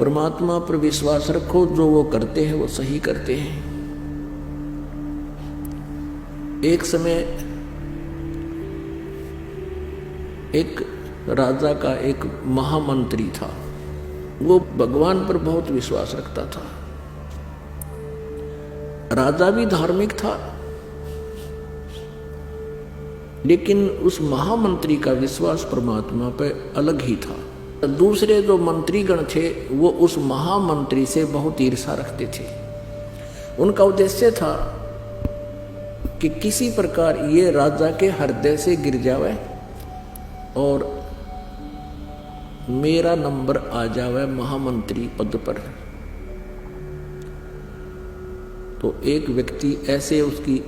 परमात्मा पर विश्वास रखो, जो वो करते हैं वो सही करते हैं। एक समय एक राजा का एक महामंत्री था, वो भगवान पर बहुत विश्वास रखता था। राजा भी धार्मिक था, लेकिन उस महामंत्री का विश्वास परमात्मा पर अलग ही था। दूसरे जो मंत्रीगण थे वो उस महामंत्री से बहुत ईर्ष्या रखते थे। उनका उद्देश्य था कि किसी प्रकार ये राजा के हृदय से गिर जावे और मेरा नंबर आ जावे महामंत्री पद पर। तो एक व्यक्ति ऐसे उसकी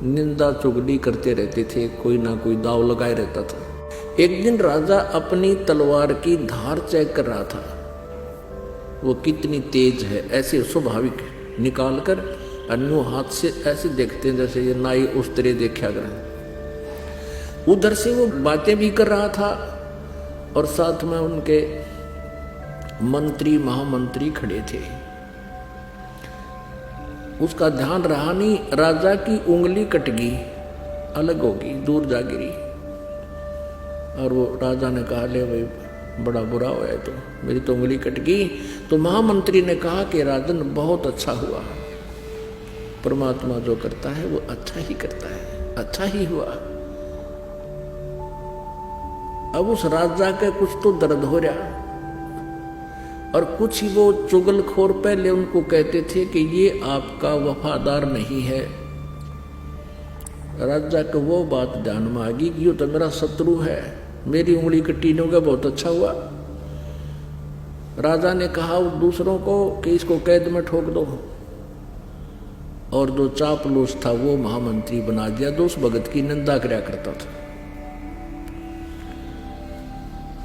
निंदा चुगली करते रहते थे, कोई ना कोई दाव लगाए रहता था। एक दिन राजा अपनी तलवार की धार चेक कर रहा था, वो कितनी तेज है, ऐसे स्वाभाविक निकाल कर अन्य हाथ से ऐसे देखते हैं जैसे ये नाई उस तरह देखा कर। उधर से वो बातें भी कर रहा था और साथ में उनके मंत्री महामंत्री खड़े थे। उसका ध्यान रहा नहीं, राजा की उंगली कट गई, अलग होगी, दूर जा गिरी। और वो राजा ने कहा, ले भाई बड़ा बुरा हुआ है, तो मेरी तो उंगली कट गई। तो महामंत्री ने कहा कि राजन बहुत अच्छा हुआ, परमात्मा जो करता है वो अच्छा ही करता है, अच्छा ही हुआ। अब उस राजा का कुछ तो दर्द हो रहा, और कुछ ही वो चुगलखोर पहले उनको कहते थे कि ये आपका वफादार नहीं है। राजा को वो बात ध्यान में आ गई कि ये तो मेरा शत्रु है, मेरी उंगली कटी नहीं होगा, बहुत अच्छा हुआ। राजा ने कहा दूसरों को कि इसको कैद में ठोक दो, और जो चापलूस था वो महामंत्री बना दिया, जो उस भगत की निंदा करया करता था।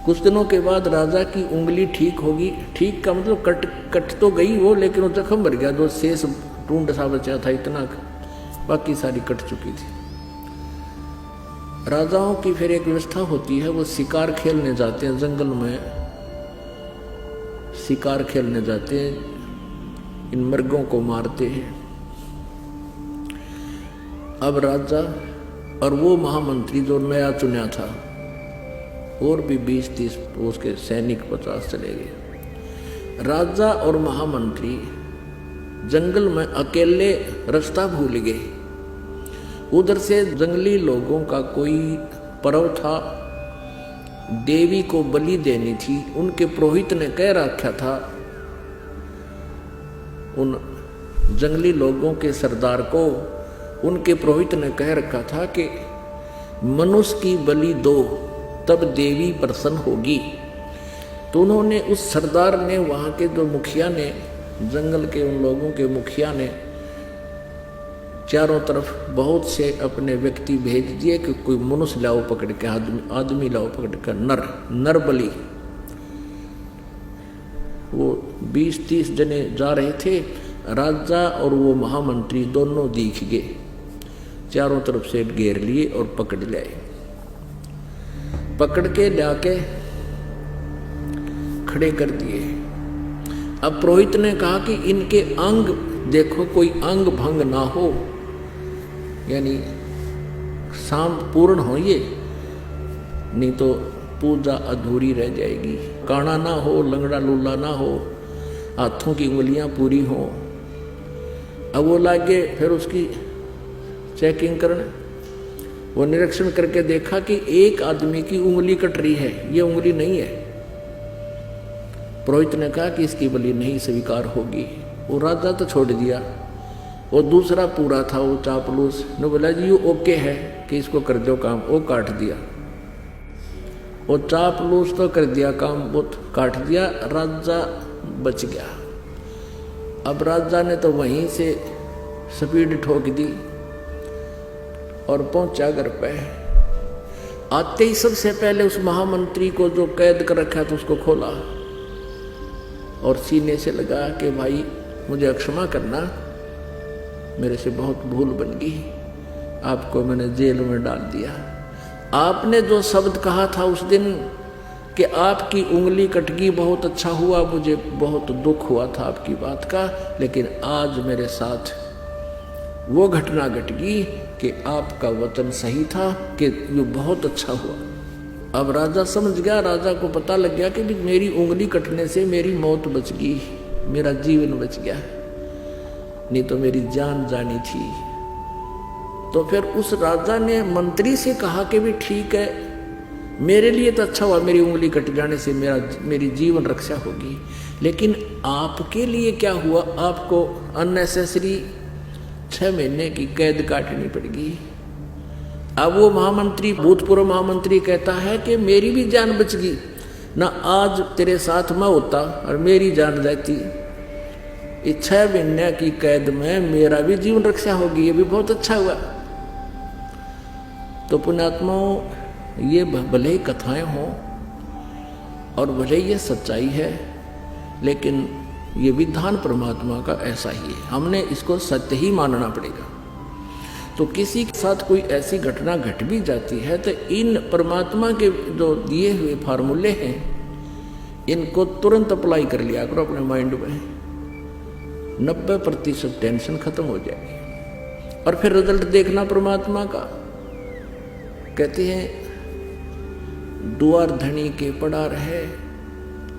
कुछ दिनों के बाद राजा की उंगली ठीक होगी, ठीक का मतलब कट तो गई वो, लेकिन वो जख्म भर गया, जो शेष टूंड सा बचा था इतना, बाकी सारी कट चुकी थी। राजाओं की फिर एक व्यवस्था होती है, वो शिकार खेलने जाते हैं, जंगल में शिकार खेलने जाते हैं, इन मृगों को मारते हैं। अब राजा और वो महामंत्री जो नया चुना था, और भी 20-30 उसके सैनिक 50 चले गए। राजा और महामंत्री जंगल में अकेले रास्ता भूल गए। उधर से जंगली लोगों का कोई पर्व था, देवी को बलि देनी थी। उनके पुरोहित ने कह रखा था उन जंगली लोगों के सरदार को, उनके पुरोहित ने कह रखा था कि मनुष्य की बलि दो तब देवी प्रसन्न होगी। तो उन्होंने, उस सरदार ने, वहाँ के जो मुखिया ने, जंगल के उन लोगों के मुखिया ने चारों तरफ बहुत से अपने व्यक्ति भेज दिए कि कोई मनुष्य लाओ पकड़ के, आदमी लाओ पकड़ के, नर बलि। वो 20-30 जने जा रहे थे, राजा और वो महामंत्री दोनों दिख गए, चारों तरफ से घेर लिए और पकड़ लाए। पकड़ के लाके खड़े कर दिए। अब पुरोहित ने कहा कि इनके अंग देखो, कोई अंग भंग ना हो, यानी शाम पूर्ण हो ये, नहीं तो पूजा अधूरी रह जाएगी। काना ना हो, लंगड़ा लूला ना हो, हाथों की उंगलियां पूरी हो। अब वो लागे फिर उसकी चेकिंग करने, वो निरीक्षण करके देखा कि एक आदमी की उंगली कट रही है, ये उंगली नहीं है। पुरोहित ने कहा कि इसकी बलि नहीं स्वीकार होगी। वो राजा तो छोड़ दिया, वो दूसरा पूरा था, वो चापलूस ने बोला जी ये ओके है कि इसको कर दो काम, वो काट दिया। वो चापलूस तो कर दिया काम, वो काट दिया, राजा बच गया। अब राजा ने तो वहीं से स्पीड ठोक दी और पहुंचा घर पे। आते ही सबसे पहले उस महामंत्री को जो कैद कर रखा था उसको खोला और सीने से लगा कि भाई मुझे क्षमा करना, मेरे से बहुत भूल बन गई, आपको मैंने जेल में डाल दिया। आपने जो शब्द कहा था उस दिन कि आपकी उंगली कट गई, बहुत अच्छा हुआ, मुझे बहुत दुख हुआ था आपकी बात का, लेकिन आज मेरे साथ वो घटना घट गई कि आपका वचन सही था, कि ये बहुत अच्छा हुआ। अब राजा समझ गया, राजा को पता लग गया कि मेरी उंगली कटने से मेरी मौत बच गई, मेरा जीवन बच गया, नहीं तो मेरी जान जानी थी। तो फिर उस राजा ने मंत्री से कहा कि भी ठीक है, मेरे लिए तो अच्छा हुआ मेरी उंगली कट जाने से मेरी जीवन रक्षा होगी, लेकिन आपके लिए क्या हुआ, आपको अननेसेसरी 6 महीने की कैद काटनी पड़ेगी। अब वो महामंत्री, भूतपूर्व महामंत्री कहता है कि मेरी भी जान बच गई ना, आज तेरे साथ मैं होता और मेरी जान जाती, 6 महीने की कैद में मेरा भी जीवन रक्षा होगी, ये भी बहुत अच्छा हुआ। तो पुण्यात्माओं, ये भले ही कथाएं हों और भले ये सच्चाई है, लेकिन ये विधान परमात्मा का ऐसा ही है, हमने इसको सत्य ही मानना पड़ेगा। तो किसी के साथ कोई ऐसी घटना घट भी जाती है तो इन परमात्मा के जो दिए हुए फार्मूले हैं, इनको तुरंत अप्लाई कर लिया करो अपने माइंड में, 90% टेंशन खत्म हो जाएगी। और फिर रिजल्ट देखना परमात्मा का। कहते हैं दुआर धनी के पड़ा रहे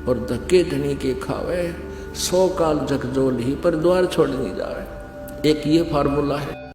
और धक्के धनी के खावे, 100 काल जगजोल ही पर द्वार छोड़ नहीं जावे। एक ये फार्मूला है।